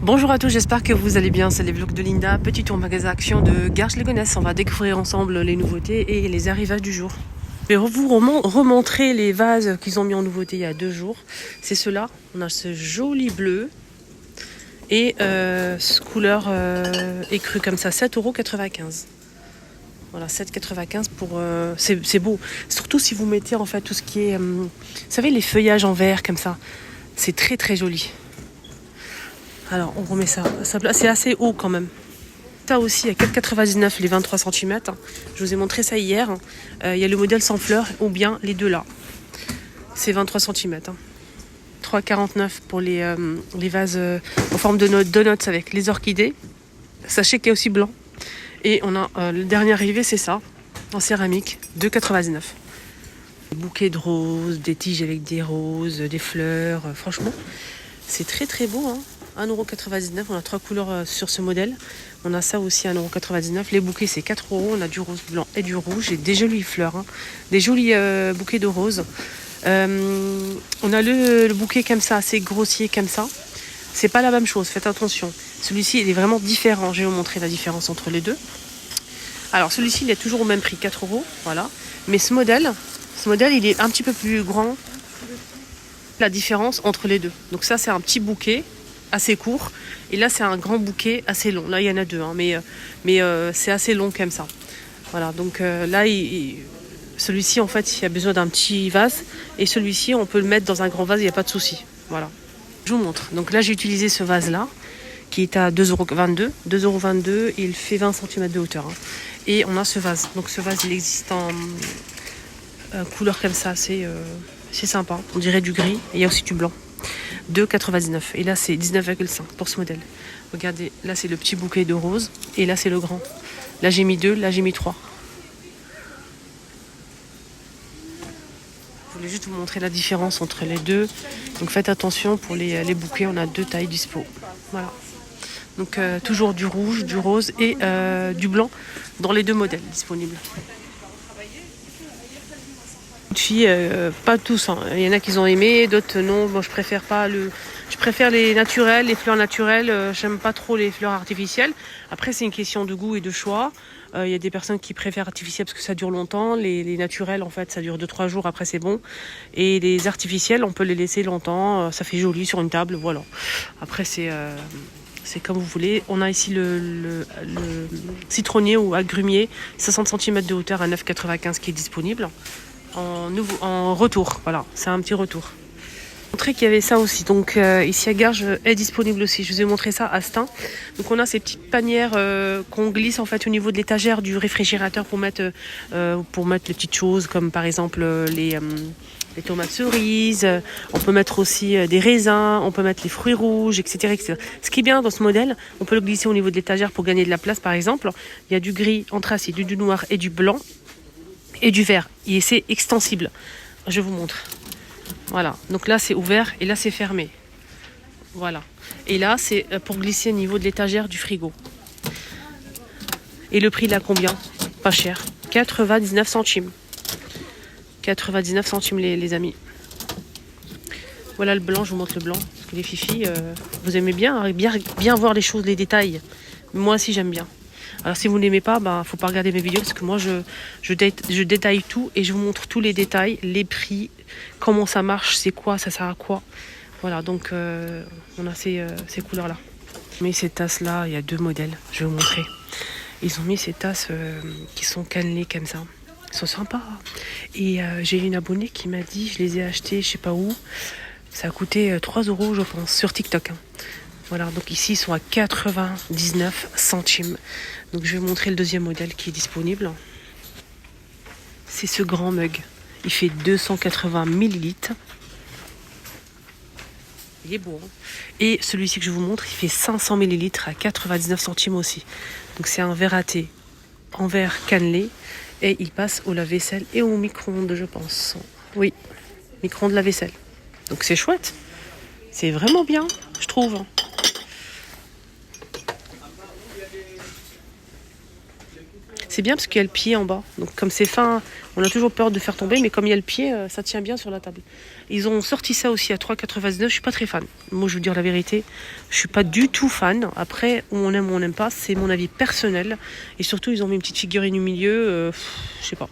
Bonjour à tous, j'espère que vous allez bien, c'est les vlogs de Linda. Petit tour magasin Action de Garches-les-Gonesse. On va découvrir ensemble les nouveautés et les arrivages du jour. Je vais vous remontrer les vases qu'ils ont mis en nouveauté il y a 2 jours. C'est ceux-là, on a ce joli bleu et ce couleur écru comme ça, 7,95 €. Voilà, 7,95 € pour... c'est beau, surtout si vous mettez en fait tout ce qui est... vous savez, les feuillages en verre comme ça, c'est très très joli. Alors, on remet ça. C'est assez haut quand même. Ça aussi, à 4,99 € les 23 cm. Je vous ai montré ça hier. Il y a le modèle sans fleurs ou bien les deux là. C'est 23 cm. 3,49 € pour les vases en forme de donuts avec les orchidées. Sachez qu'il y a aussi blanc. Et on a le dernier arrivé, c'est ça, en céramique, 2,99 €. Des bouquets de roses, des tiges avec des roses, des fleurs. Franchement, c'est très très beau, hein. 1,99 €, on a 3 couleurs sur ce modèle. On a ça aussi à 1,99 €. Les bouquets c'est 4 €, on a du rose blanc et du rouge et des jolies fleurs, hein. Des jolis bouquets de roses. On a le bouquet comme ça, assez grossier comme ça. C'est pas la même chose, faites attention. Celui-ci il est vraiment différent, je vais vous montrer la différence entre les deux. Alors celui-ci il est toujours au même prix, 4 €, voilà. Mais ce modèle il est un petit peu plus grand. La différence entre les deux. Donc ça c'est un petit bouquet assez court et là c'est un grand bouquet assez long. Là il y en a deux, hein, mais c'est assez long comme ça. Voilà, donc là celui-ci en fait il y a besoin d'un petit vase et celui-ci on peut le mettre dans un grand vase, il n'y a pas de souci. Voilà, je vous montre. Donc là j'ai utilisé ce vase là qui est à 2,22 €. 2,22 €, il fait 20 cm de hauteur, hein. Et on a ce vase. Donc ce vase il existe en couleur comme ça, c'est sympa. On dirait du gris et il y a aussi du blanc. 2,99 € et là c'est 19,5 € pour ce modèle. Regardez, là c'est le petit bouquet de roses et là c'est le grand. Là j'ai mis 2, là j'ai mis 3. Je voulais juste vous montrer la différence entre les deux. Donc faites attention pour les bouquets, on a 2 tailles dispo. Voilà. Donc toujours du rouge, du rose et du blanc dans les 2 modèles disponibles. Filles, pas tous, hein. Il y en a qui ont aimé, d'autres non. Moi je préfère pas je préfère les naturels, les fleurs naturelles. J'aime pas trop les fleurs artificielles. Après c'est une question de goût et de choix. Il y a des personnes qui préfèrent artificielles parce que ça dure longtemps. Les naturels en fait ça dure 2-3 jours, après c'est bon. Et les artificiels on peut les laisser longtemps, ça fait joli sur une table, voilà. Après c'est comme vous voulez. On a ici le citronnier ou agrumier, 60 cm de hauteur à 9,95 € qui est disponible. En retour, voilà, c'est un petit retour. Je vais vous montrer qu'il y avait ça aussi, donc ici à Garges est disponible aussi. Je vous ai montré ça à Stein. Donc on a ces petites panières qu'on glisse en fait au niveau de l'étagère du réfrigérateur pour mettre les petites choses comme par exemple les tomates cerises. On peut mettre aussi des raisins, on peut mettre les fruits rouges, etc., etc. Ce qui est bien dans ce modèle, on peut le glisser au niveau de l'étagère pour gagner de la place par exemple. Il y a du gris anthracite, du noir et du blanc. Et du vert, et c'est extensible. Je vous montre. Voilà, donc là c'est ouvert et là c'est fermé. Voilà. Et là c'est pour glisser au niveau de l'étagère du frigo. Et le prix là combien? Pas cher. 99 centimes. 99 centimes les amis. Voilà le blanc, je vous montre le blanc. Parce que les fifis, vous aimez bien voir les choses, les détails. Moi aussi j'aime bien. Alors si vous n'aimez pas, faut pas regarder mes vidéos parce que moi je détaille tout et je vous montre tous les détails, les prix, comment ça marche, c'est quoi, ça sert à quoi. Voilà, donc on a ces couleurs là. Mais ces tasses là, il y a 2 modèles, je vais vous montrer. Ils ont mis ces tasses qui sont cannelées comme ça. Ils sont sympas. Et j'ai une abonnée qui m'a dit, je les ai achetées je sais pas où. Ça a coûté 3 € je pense, sur TikTok, hein. Voilà, donc ici ils sont à 99 centimes. Donc je vais vous montrer le deuxième modèle qui est disponible. C'est ce grand mug. Il fait 280 ml. Il est beau, hein. Et celui-ci que je vous montre, il fait 500 ml à 99 centimes aussi. Donc c'est un verre à thé en verre cannelé. Et il passe au lave-vaisselle et au micro-ondes, je pense. Oui, micro-ondes lave-vaisselle. Donc c'est chouette. C'est vraiment bien, je trouve. C'est bien parce qu'il y a le pied en bas. Donc comme c'est fin, on a toujours peur de faire tomber, mais comme il y a le pied, ça tient bien sur la table. Ils ont sorti ça aussi à 3,99. Je suis pas très fan. Moi, je veux dire la vérité, je suis pas du tout fan. Après, où on aime ou on n'aime pas, c'est mon avis personnel. Et surtout, ils ont mis une petite figurine au milieu. Je sais pas.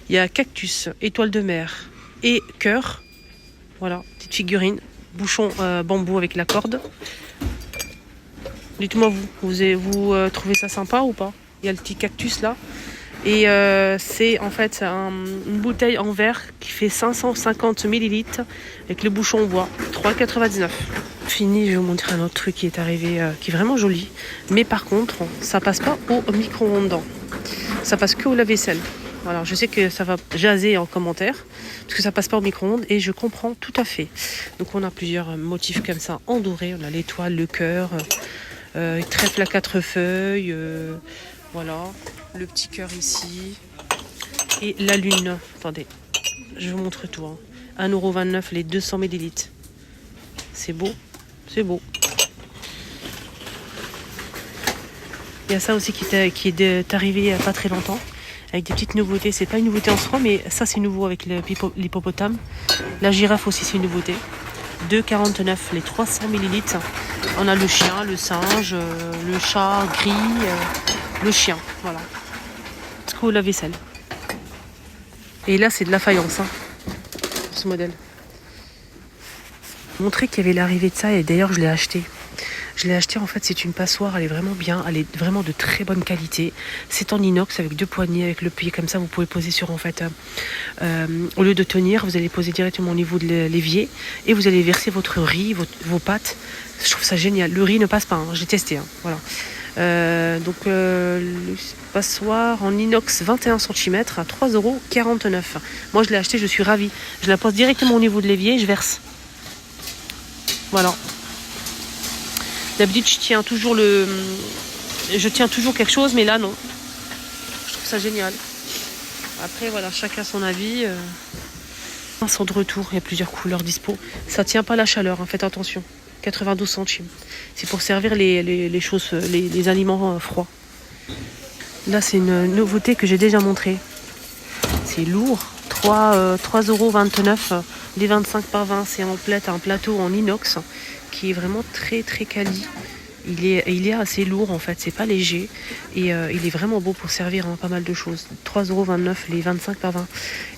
Il y a cactus, étoile de mer et cœur. Voilà, petite figurine, bouchon bambou avec la corde. Dites-moi vous trouvez ça sympa ou pas? Il y a le petit cactus là. Et c'est en fait une bouteille en verre qui fait 550 ml avec le bouchon en bois, 3,99. Fini, je vais vous montrer un autre truc qui est arrivé, qui est vraiment joli. Mais par contre, ça passe pas au micro-ondes. Ça passe que au lave-vaisselle. Voilà, je sais que ça va jaser en commentaire, parce que ça passe pas au micro-ondes, et je comprends tout à fait. Donc on a plusieurs motifs comme ça en doré. On a l'étoile, le cœur, trèfle à 4 feuilles, voilà, le petit cœur ici, et la lune. Attendez, je vous montre tout. 1,29 € les 200 ml. C'est beau, c'est beau. Il y a ça aussi qui est arrivé il n'y a pas très longtemps, avec des petites nouveautés. C'est pas une nouveauté en soi, mais ça c'est nouveau avec l'hippopotame. La girafe aussi c'est une nouveauté. 2,49 € les 300 ml. On a le chien, le singe, le chat gris, le chien, voilà. Jusqu'au au lave-vaisselle. Et là c'est de la faïence, ce modèle. Montrer qu'il y avait l'arrivée de ça, et d'ailleurs je l'ai acheté. Je l'ai acheté, en fait, c'est une passoire, elle est vraiment bien, elle est vraiment de très bonne qualité. C'est en inox avec 2 poignées, avec le pied comme ça, vous pouvez poser sur, en fait, au lieu de tenir, vous allez poser directement au niveau de l'évier et vous allez verser votre riz, vos pâtes. Je trouve ça génial. Le riz ne passe pas, je l'ai testé, voilà. Le passoire en inox 21 cm à 3,49 €. Moi, je l'ai acheté, je suis ravie. Je la pose directement au niveau de l'évier et je verse. Voilà. D'habitude, je tiens toujours quelque chose, mais là, non. Je trouve ça génial. Après, voilà, chacun son avis. Ils sont de retour, il y a plusieurs couleurs dispo. Ça tient pas la chaleur, faites attention. 92 centimes. C'est pour servir les choses, les aliments froids. Là, c'est une nouveauté que j'ai déjà montrée. C'est lourd. 3,29 €, les 25 par 20. C'est en un plateau en inox qui est vraiment très très quali. Il est assez lourd en fait, c'est pas léger. Et il est vraiment beau pour servir pas mal de choses. 3,29 € les 25 par 20.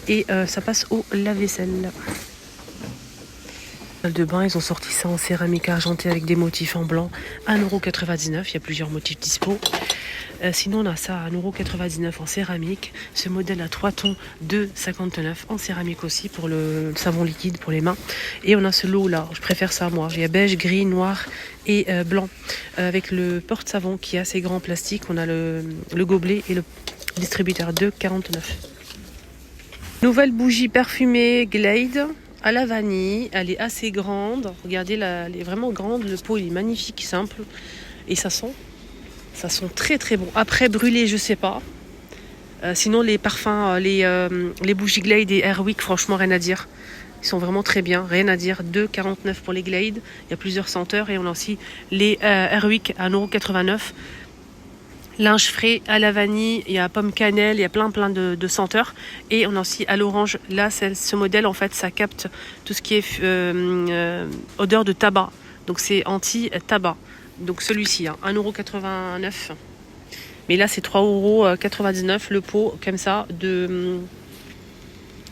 Et ça passe au lave-vaisselle. Salle de bain, ils ont sorti ça en céramique argentée avec des motifs en blanc. 1,99 €, il y a plusieurs motifs dispo. Sinon, on a ça à 1,99 € en céramique. Ce modèle à 3 tons, 2,59 € en céramique aussi pour le savon liquide pour les mains. Et on a ce lot là, je préfère ça moi. Il y a beige, gris, noir et blanc. Avec le porte-savon qui est assez grand en plastique. On a le gobelet et le distributeur 2,49 €. Nouvelle bougie parfumée Glade à la vanille. Elle est assez grande. Regardez, elle est vraiment grande. Le pot il est magnifique, simple. Et ça sent très très bon. Après brûlé, je sais pas. Sinon les parfums, les bougies Glade et Airwick, franchement rien à dire. Ils sont vraiment très bien, rien à dire. 2,49 € pour les Glade. Il y a plusieurs senteurs et on a aussi les Airwick à 1,89 €. Linge frais à la vanille, il y a pomme cannelle, il y a plein de senteurs. Et on a aussi à l'orange. Là, ce modèle, en fait, ça capte tout ce qui est odeur de tabac. Donc c'est anti-tabac. Donc celui-ci, 1,89 €. Mais là, c'est 3,99 € le pot, comme ça, de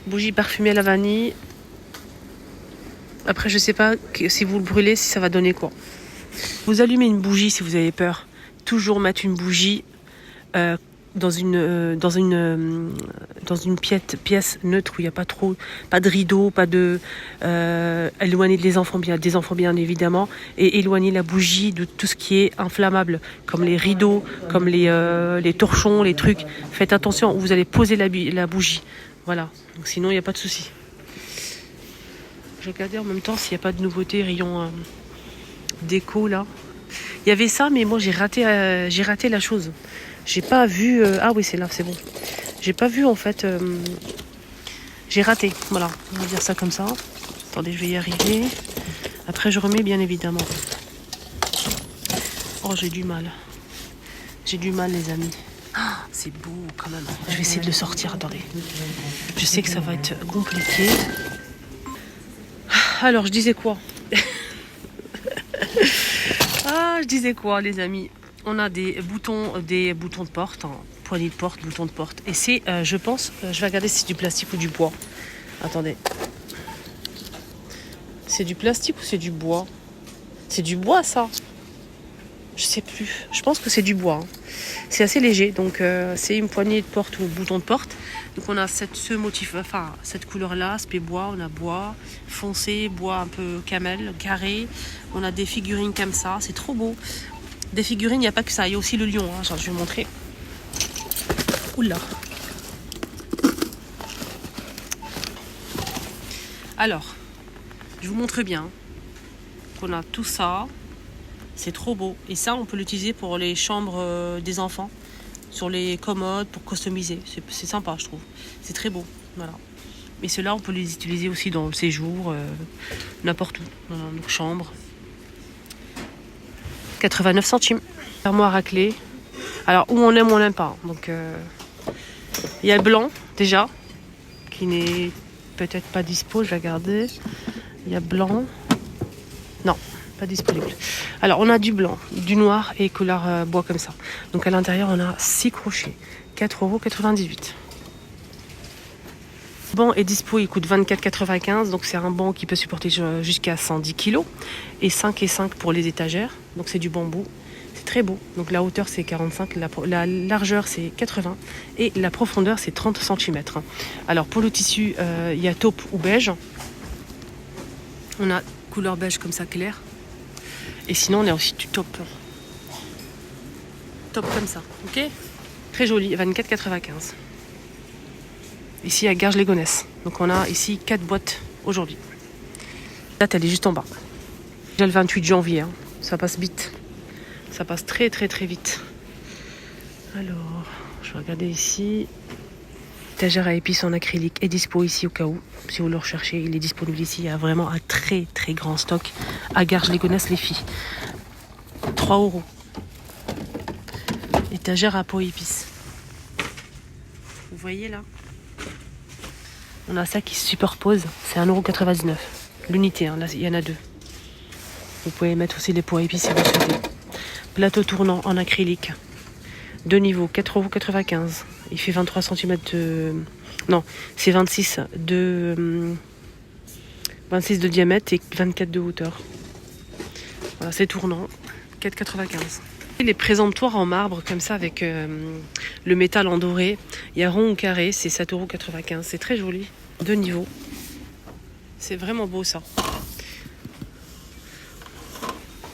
bougies parfumées à la vanille. Après, je sais pas si vous le brûlez, si ça va donner quoi. Vous allumez une bougie si vous avez peur. Toujours mettre une bougie dans une pièce neutre où il n'y a pas de rideau, pas de éloigner des enfants bien évidemment, et éloigner la bougie de tout ce qui est inflammable, comme les rideaux, comme les torchons, les trucs. Faites attention où vous allez poser la bougie. Voilà. Donc sinon il n'y a pas de souci. Je regardais en même temps s'il n'y a pas de nouveauté rayon déco là. Il y avait ça, mais moi j'ai raté la chose. J'ai pas vu. Ah oui, c'est là, c'est bon. J'ai pas vu en fait. J'ai raté. Voilà, on va dire ça comme ça. Attendez, je vais y arriver. Après, je remets bien évidemment. Oh, j'ai du mal. J'ai du mal, les amis. C'est beau quand même. Je vais essayer de le sortir, attendez. Je sais que ça va être compliqué. Alors, je disais quoi? Je disais quoi, les amis? On a des boutons de porte, hein, poignée de porte, boutons de porte. Et c'est, je pense, je vais regarder si c'est du plastique ou du bois. Attendez. C'est du plastique ou c'est du bois? C'est du bois, ça? Je sais plus. Je pense que c'est du bois. Hein. C'est assez léger, donc c'est une poignée de porte ou bouton de porte. Donc on a ce motif, enfin cette couleur-là, aspect bois. On a bois foncé, bois un peu camel, carré. On a des figurines comme ça, c'est trop beau. Des figurines, il n'y a pas que ça, il y a aussi le lion. Hein. Genre, je vais vous montrer. Oula. Alors, je vous montre bien. On a tout ça. C'est trop beau. Et ça, on peut l'utiliser pour les chambres des enfants. Sur les commodes, pour customiser. C'est sympa, je trouve. C'est très beau. Voilà. Et ceux-là, on peut les utiliser aussi dans le séjour, n'importe où. Dans nos chambres. 89 centimes. Armoire à clé. Alors, où on aime, on n'aime pas. Donc, il y a le blanc, déjà, qui n'est peut-être pas dispo. Je vais regarder. Il y a blanc. Non, pas disponible. Alors, on a du blanc, du noir et couleur bois comme ça. Donc, à l'intérieur, on a 6 crochets. 4,98 €. Le banc est dispo, il coûte 24,95 €. Donc, c'est un banc qui peut supporter jusqu'à 110 kg. Et 5 et 5 pour les étagères. Donc, c'est du bambou. C'est très beau. Donc, la hauteur, c'est 45. La largeur, c'est 80. Et la profondeur, c'est 30 cm. Alors, pour le tissu, il y a taupe ou beige. On a couleur beige comme ça, clair. Et sinon, on a aussi du taupe. Taupe comme ça, ok? Très joli, 24,95 €. Ici, à Garges-les-Gonesse. Donc, on a ici 4 boîtes aujourd'hui. La date, elle est juste en bas. Déjà le 28 janvier, hein. Ça passe vite. Ça passe très, très, très vite. Alors, je vais regarder ici. Étagère à épices en acrylique est dispo ici au cas où. Si vous le recherchez, il est disponible ici. Il y a vraiment un très très grand stock à Garges-les-Gonesse, les filles. 3 €. Étagère à pot épices. Vous voyez là? On a ça qui se superpose. C'est 1,99 €. L'unité, hein. Là, il y en a 2. Vous pouvez mettre aussi les pots à épices si vous souhaitez. Plateau tournant en acrylique. 2 niveaux, 4,95 €. Il fait 23 cm de... Non, c'est 26 de diamètre et 24 de hauteur. Voilà, c'est tournant. 4,95 €. Les présentoirs en marbre, comme ça, avec le métal en doré. Il y a rond ou carré, c'est 7,95 €. C'est très joli. 2 niveaux. C'est vraiment beau, ça.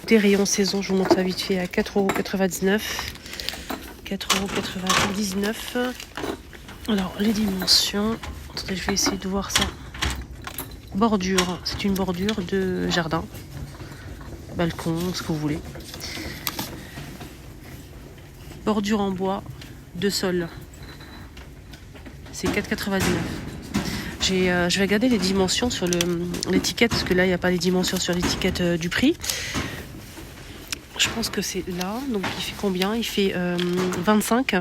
Des rayons saison, je vous montre ça vite fait, à 4,99 €. 4,99 €. Alors, les dimensions. Attendez, je vais essayer de voir ça. Bordure. C'est une bordure de jardin. Balcon, ce que vous voulez. Bordure en bois de sol. C'est 4,99 €. Je vais regarder les dimensions sur l'étiquette, parce que là, il n'y a pas les dimensions sur l'étiquette du prix. Je pense que c'est là, donc il fait combien? Il fait 25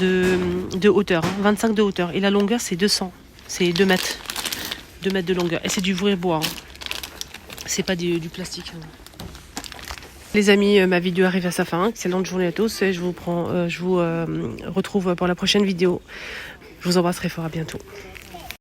de hauteur, hein, 25 de hauteur. Et la longueur, c'est 200, c'est 2 mètres. 2 mètres de longueur. Et c'est du vrai bois, hein. C'est pas du plastique. Hein. Les amis, ma vidéo arrive à sa fin. Excellente journée à tous et je vous retrouve pour la prochaine vidéo. Je vous embrasse très fort, à bientôt.